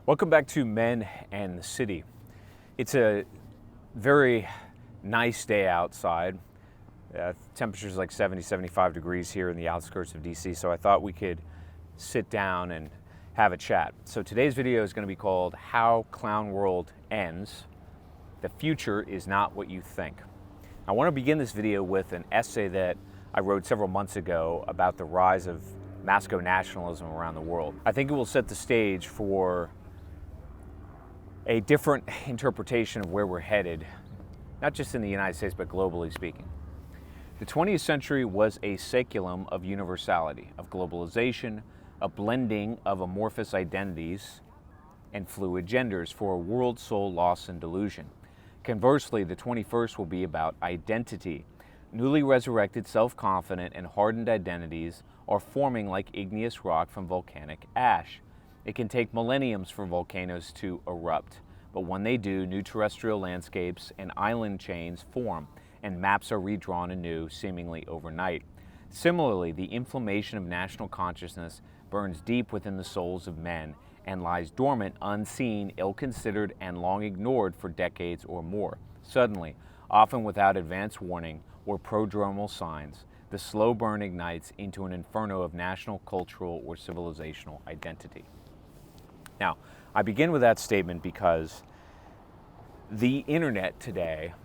Welcome back to Men and the City. It's a very nice day outside. Temperature's like 70, 75 degrees here in the outskirts of DC, so I thought we could sit down and have a chat. So today's video is going to be called How Clown World Ends. The future is not what you think. I want to begin this video with an essay that I wrote several months ago about the rise of Masco-Nationalism around the world. I think it will set the stage for a different interpretation of where we're headed, not just in the United States, but globally speaking. The 20th century was a saeculum of universality, of globalization, a blending of amorphous identities and fluid genders for a world soul lost in delusion. Conversely, the 21st will be about identity. Newly resurrected, self-confident, and hardened identities are forming like igneous rock from volcanic ash. It can take millenniums for volcanoes to erupt, but when they do, new terrestrial landscapes and island chains form, and maps are redrawn anew, seemingly overnight. Similarly, the inflammation of national consciousness burns deep within the souls of men and lies dormant, unseen, ill-considered, and long ignored for decades or more. Suddenly, often without advance warning or prodromal signs, the slow burn ignites into an inferno of national, cultural, or civilizational identity. Now, I begin with that statement because the internet today,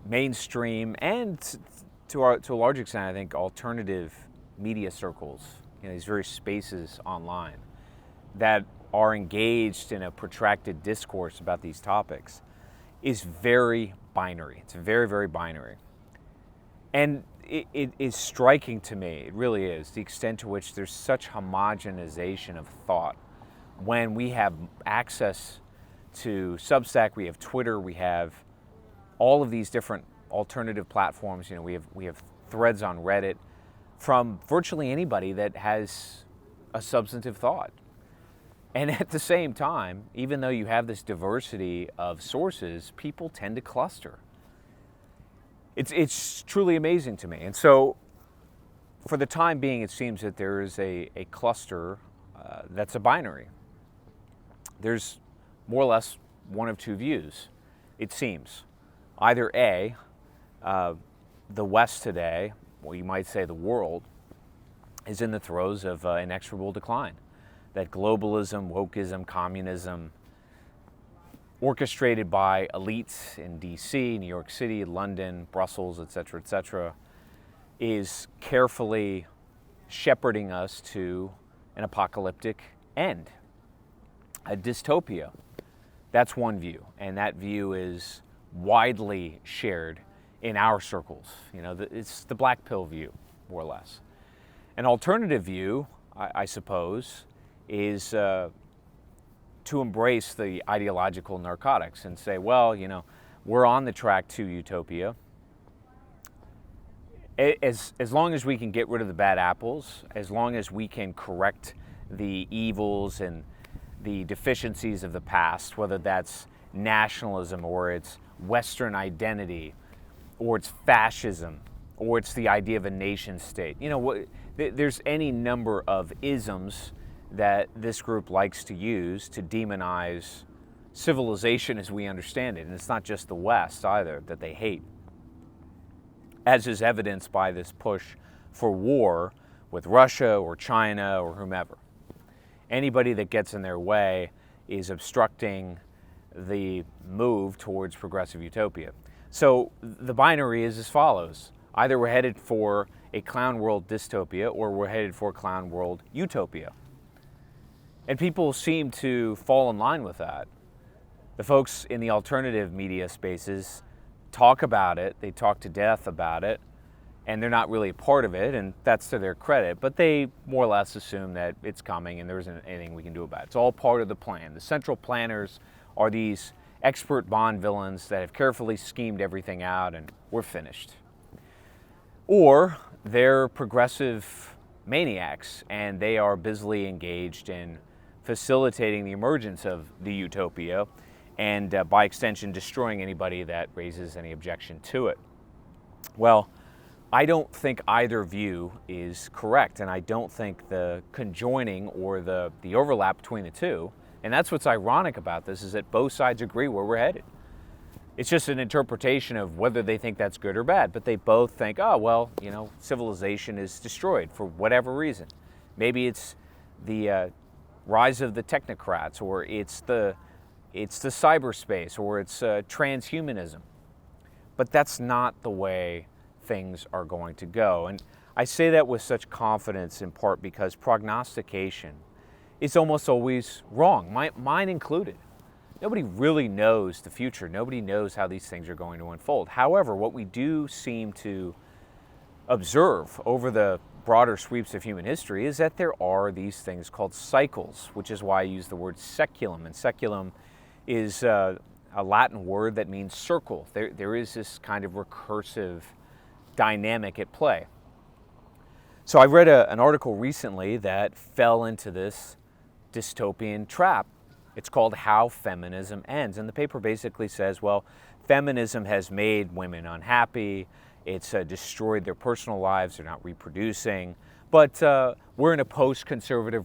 mainstream and to a large extent, I think, alternative media circles, these various spaces online that are engaged in a protracted discourse about these topics, is very binary. It's very, very binary. And it is striking to me, it really is, the extent to which there's such homogenization of thought. When we have access to Substack, we have Twitter, we have all of these different alternative platforms. We have threads on Reddit from virtually anybody that has a substantive thought. And at the same time, even though you have this diversity of sources, people tend to cluster. It's truly amazing to me. And so, for the time being, it seems that there is a cluster that's a binary. There's more or less one of two views, it seems. Either A, the West today, or you might say the world, is in the throes of inexorable decline. That globalism, wokeism, communism, orchestrated by elites in DC, New York City, London, Brussels, etc., is carefully shepherding us to an apocalyptic end. A dystopia. That's one view, and that view is widely shared in our circles. It's the black pill view, more or less. An alternative view, I suppose, is to embrace the ideological narcotics and say, well, we're on the track to utopia. As long as we can get rid of the bad apples, as long as we can correct the evils and the deficiencies of the past, whether that's nationalism or it's Western identity or it's fascism or it's the idea of a nation state. There's any number of isms that this group likes to use to demonize civilization as we understand it. And it's not just the West either that they hate, as is evidenced by this push for war with Russia or China or whomever. Anybody that gets in their way is obstructing the move towards progressive utopia. So the binary is as follows. Either we're headed for a clown world dystopia or we're headed for a clown world utopia. And people seem to fall in line with that. The folks in the alternative media spaces talk about it, they talk to death about it, and they're not really a part of it, and that's to their credit, but they more or less assume that it's coming and there isn't anything we can do about it. It's all part of the plan. The central planners are these expert Bond villains that have carefully schemed everything out and we're finished. Or they're progressive maniacs and they are busily engaged in facilitating the emergence of the utopia and by extension destroying anybody that raises any objection to it. Well, I don't think either view is correct, and I don't think the conjoining or the overlap between the two And that's what's ironic about this, is that both sides agree where we're headed. It's just an interpretation of whether they think that's good or bad, but they both think, oh, well, civilization is destroyed for whatever reason. Maybe it's the rise of the technocrats, or it's the cyberspace, or it's transhumanism. But that's not the way things are going to go. And I say that with such confidence in part because prognostication is almost always wrong, mine included. Nobody really knows the future. Nobody knows how these things are going to unfold. However, what we do seem to observe over the broader sweeps of human history is that there are these things called cycles, which is why I use the word seculum. And seculum is a Latin word that means circle. There is this kind of recursive dynamic at play. So I read an article recently that fell into this dystopian trap. It's called How Feminism Ends. And the paper basically says, well, feminism has made women unhappy. It's destroyed their personal lives. They're not reproducing. But we're in a post-conservative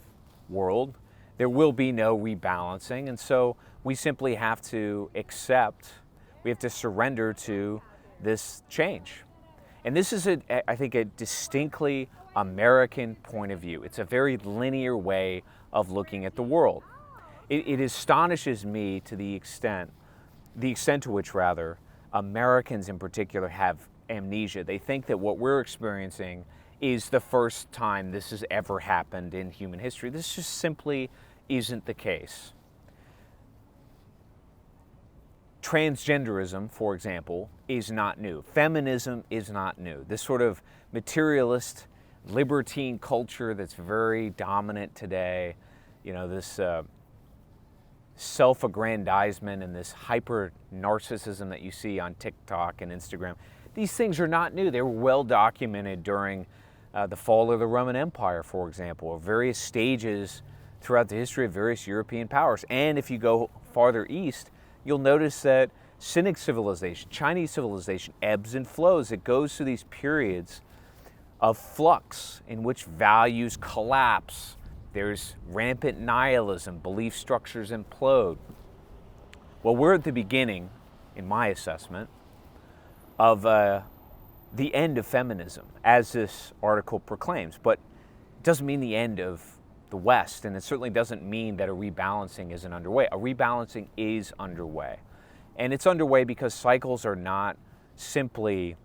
world. There will be no rebalancing. And so we simply have to accept, we have to surrender to this change. And this is, I think, a distinctly American point of view. It's a very linear way of looking at the world. It astonishes me to the extent to which, rather, Americans in particular have amnesia. They think that what we're experiencing is the first time this has ever happened in human history. This just simply isn't the case. Transgenderism, for example, is not new. Feminism is not new. This sort of materialist, libertine culture that's very dominant today, this self-aggrandizement and this hyper-narcissism that you see on TikTok and Instagram, these things are not new. They were well documented during the fall of the Roman Empire, for example, or various stages throughout the history of various European powers. And if you go farther east, you'll notice that Cynic civilization, Chinese civilization, ebbs and flows. It goes through these periods of flux in which values collapse. There's rampant nihilism, belief structures implode. Well, we're at the beginning, in my assessment, of the end of feminism, as this article proclaims. But it doesn't mean the end of the West, and it certainly doesn't mean that a rebalancing isn't underway. A rebalancing is underway. And it's underway because cycles are not simply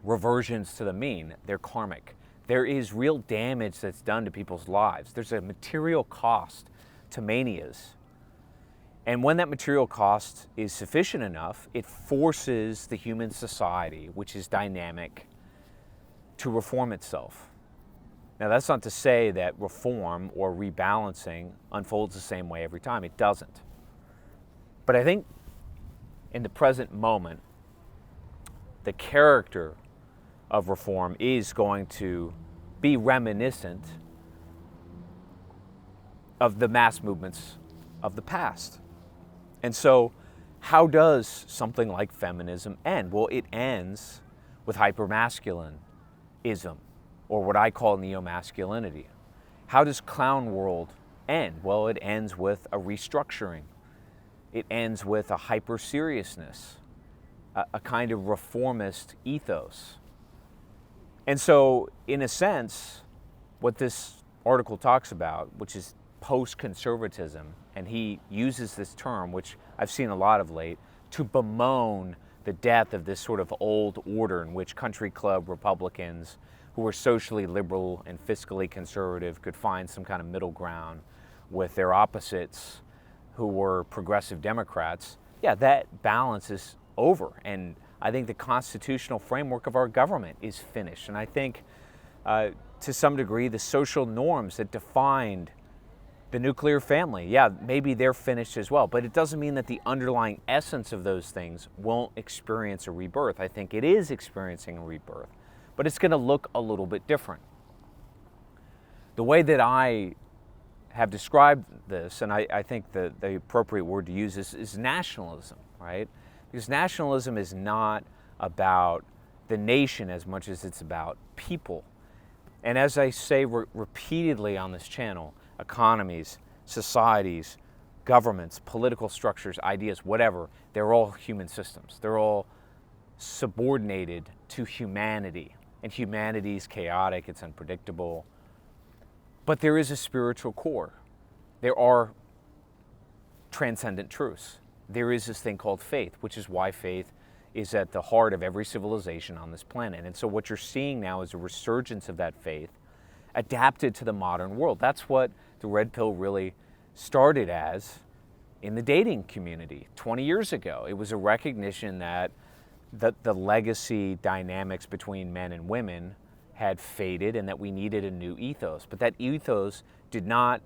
reversions to the mean, they're karmic. There is real damage that's done to people's lives. There's a material cost to manias. And when that material cost is sufficient enough, it forces the human society, which is dynamic, to reform itself. Now, that's not to say that reform or rebalancing unfolds the same way every time. It doesn't. But I think in the present moment, the character of reform is going to be reminiscent of the mass movements of the past. And so, how does something like feminism end? Well, it ends with hypermasculinism, or what I call neo-masculinity. How does clown world end? Well, it ends with a restructuring. It ends with a hyper-seriousness, a kind of reformist ethos. And so, in a sense, what this article talks about, which is post-conservatism, and he uses this term, which I've seen a lot of late, to bemoan the death of this sort of old order in which country club Republicans who were socially liberal and fiscally conservative could find some kind of middle ground with their opposites who were progressive Democrats. Yeah, that balance is over. And I think the constitutional framework of our government is finished. And I think, to some degree, the social norms that defined the nuclear family, yeah, maybe they're finished as well. But it doesn't mean that the underlying essence of those things won't experience a rebirth. I think it is experiencing a rebirth, but it's going to look a little bit different. The way that I have described this, and I think the appropriate word to use is nationalism, right? Because nationalism is not about the nation as much as it's about people. And as I say repeatedly on this channel, economies, societies governments, political structures, ideas, whatever, they're all human systems. They're all subordinated to humanity. And humanity is chaotic, it's unpredictable. But there is a spiritual core. There are transcendent truths. There is this thing called faith, which is why faith is at the heart of every civilization on this planet. And so what you're seeing now is a resurgence of that faith adapted to the modern world. That's what the red pill really started as in the dating community 20 years ago. It was a recognition that the legacy dynamics between men and women had faded and that we needed a new ethos. But that ethos did not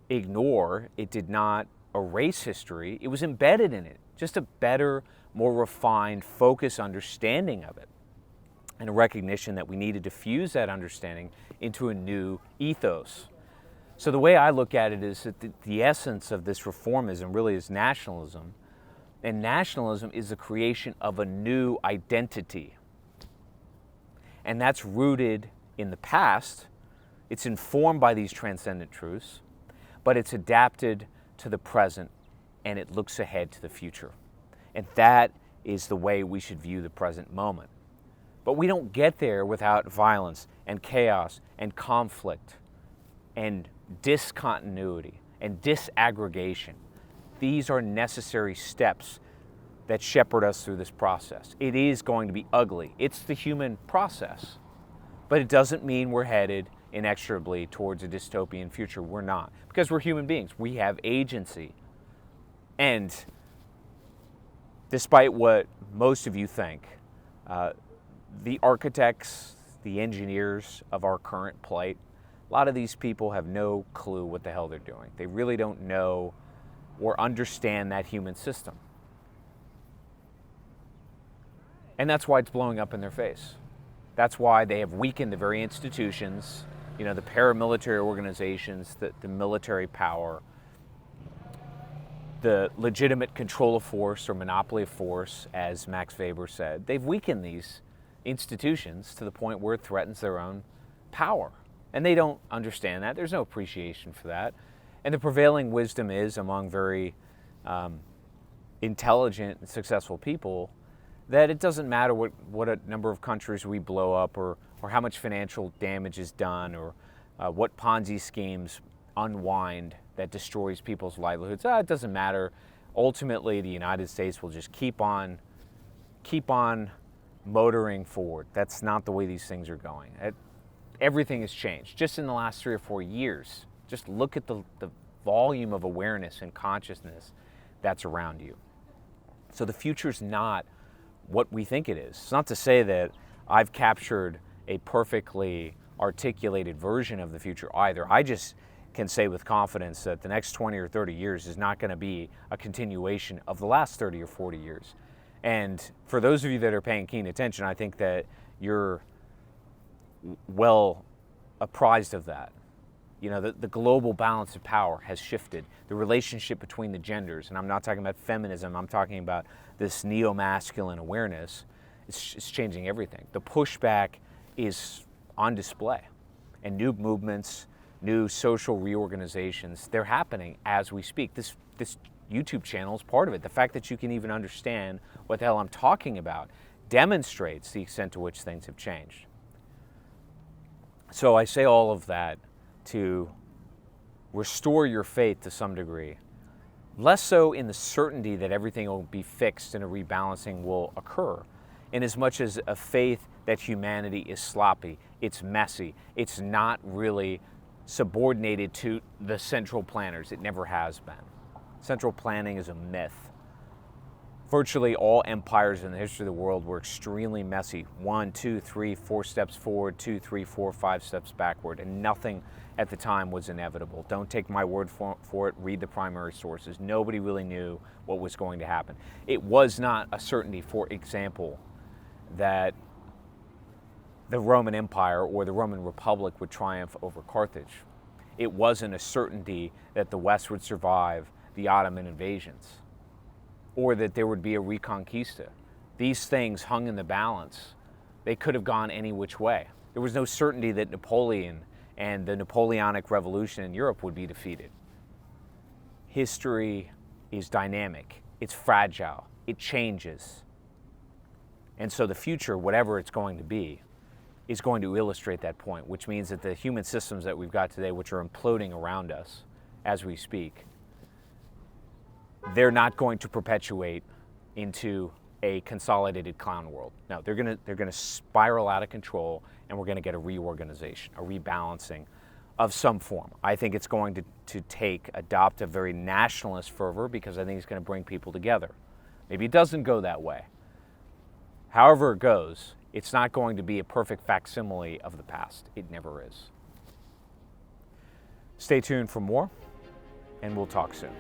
ignore, it did not erase history, it was embedded in it. Just a better, more refined, focused understanding of it. And a recognition that we needed to fuse that understanding into a new ethos. So the way I look at it is that the essence of this reformism really is nationalism. And nationalism is the creation of a new identity. And that's rooted in the past. It's informed by these transcendent truths, but it's adapted to the present and it looks ahead to the future. And that is the way we should view the present moment. But we don't get there without violence and chaos and conflict and discontinuity and disaggregation. These are necessary steps that shepherd us through this process. It is going to be ugly. It's the human process. But it doesn't mean we're headed inexorably towards a dystopian future. We're not. Because we're human beings. We have agency. And despite what most of you think, the architects, the engineers of our current plight, a lot of these people have no clue what the hell they're doing. They really don't know or understand that human system. And that's why it's blowing up in their face. That's why they have weakened the very institutions, the paramilitary organizations, the military power, the legitimate control of force or monopoly of force, as Max Weber said. They've weakened these institutions to the point where it threatens their own power. And they don't understand that. There's no appreciation for that. And the prevailing wisdom is among very intelligent and successful people that it doesn't matter what a number of countries we blow up or how much financial damage is done or what Ponzi schemes unwind that destroys people's livelihoods. It doesn't matter. Ultimately, the United States will just keep on motoring forward. That's not the way these things are going. Everything has changed just in the last 3 or 4 years. Just look at the volume of awareness and consciousness that's around you. So the future's not what we think it is. It's not to say that I've captured a perfectly articulated version of the future either. I just can say with confidence that the next 20 or 30 years is not going to be a continuation of the last 30 or 40 years. And for those of you that are paying keen attention, I think that you're well apprised of that. The global balance of power has shifted. The relationship between the genders, and I'm not talking about feminism, I'm talking about this neo-masculine awareness, it's changing everything. The pushback is on display. And new movements, new social reorganizations, they're happening as we speak. This YouTube channel is part of it. The fact that you can even understand what the hell I'm talking about demonstrates the extent to which things have changed. So I say all of that to restore your faith to some degree, less so in the certainty that everything will be fixed and a rebalancing will occur, in as much as a faith that humanity is sloppy, it's messy, it's not really subordinated to the central planners. It never has been. Central planning is a myth. Virtually all empires in the history of the world were extremely messy. 1, 2, 3, 4 steps forward, 2, 3, 4, 5 steps backward, and nothing at the time was inevitable. Don't take my word for it. Read the primary sources. Nobody really knew what was going to happen. It was not a certainty, for example, that the Roman Empire or the Roman Republic would triumph over Carthage. It wasn't a certainty that the West would survive the Ottoman invasions, or that there would be a Reconquista. These things hung in the balance. They could have gone any which way. There was no certainty that Napoleon and the Napoleonic Revolution in Europe would be defeated. history is dynamic, it's fragile, it changes. And so the future, whatever it's going to be, is going to illustrate that point, which means that the human systems that we've got today, which are imploding around us as we speak, they're not going to perpetuate into a consolidated clown world. No, they're gonna spiral out of control, and we're gonna get a reorganization, a rebalancing of some form. I think it's going to adopt a very nationalist fervor, because I think it's going to bring people together. Maybe it doesn't go that way. However it goes, it's not going to be a perfect facsimile of the past. It never is. Stay tuned for more, and we'll talk soon.